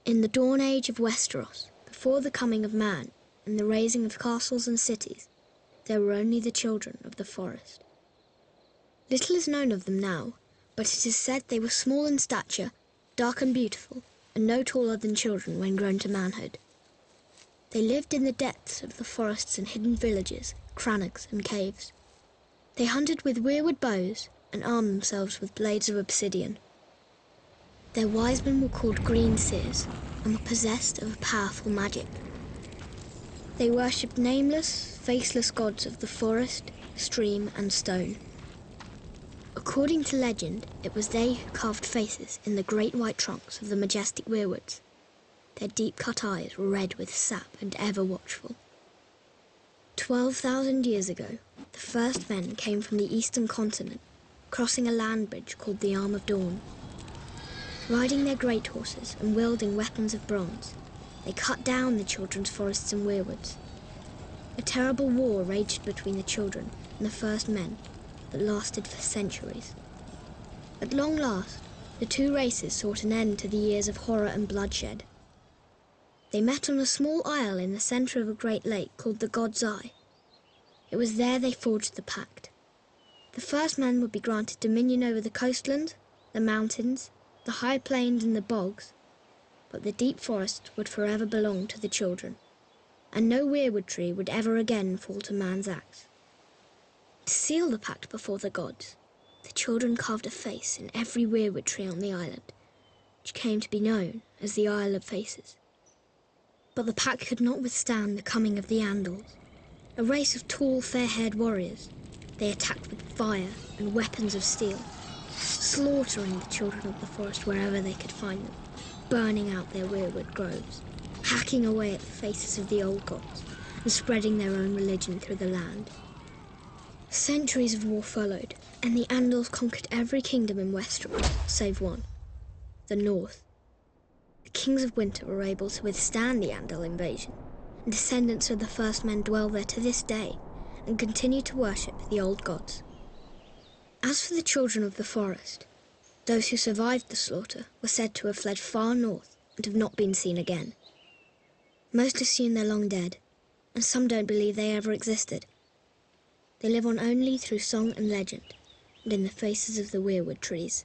In the dawn age of Westeros, before the coming of man and the raising of castles and cities, there were only the children of the forest. Little is known of them now, but it is said they were small in stature, dark and beautiful, and no taller than children when grown to manhood. They lived in the depths of the forests and hidden villages, crannogs and caves. They hunted with weirwood bows and armed themselves with blades of obsidian. Their wise men were called green seers and were possessed of a powerful magic. They worshipped nameless, faceless gods of the forest, stream and stone. According to legend, it was they who carved faces in the great white trunks of the majestic weirwoods. Their deep-cut eyes were red with sap and ever watchful. 12,000 years ago, the first men came from the eastern continent, crossing a land bridge called the Arm of Dawn. Riding their great horses and wielding weapons of bronze, they cut down the children's forests and weirwoods. A terrible war raged between the children and the first men that lasted for centuries. At long last, the two races sought an end to the years of horror and bloodshed. They met on a small isle in the centre of a great lake called the God's Eye. It was there they forged the pact. The first men would be granted dominion over the coastlands, the mountains, the high plains and the bogs, but the deep forest would forever belong to the children, and no weirwood tree would ever again fall to man's axe. To seal the pact before the gods, the children carved a face in every weirwood tree on the island, which came to be known as the Isle of Faces. But the pact could not withstand the coming of the Andals, a race of tall, fair-haired warriors. They attacked with fire and weapons of steel, slaughtering the children of the forest wherever they could find them, burning out their weirwood groves, hacking away at the faces of the old gods, and spreading their own religion through the land. Centuries of war followed, and the Andals conquered every kingdom in Westeros, save one, the North. The kings of winter were able to withstand the Andal invasion, and descendants of the first men dwell there to this day, and continue to worship the old gods. As for the children of the forest, those who survived the slaughter were said to have fled far north and have not been seen again. Most assume they're long dead, and some don't believe they ever existed. They live on only through song and legend, and in the faces of the weirwood trees.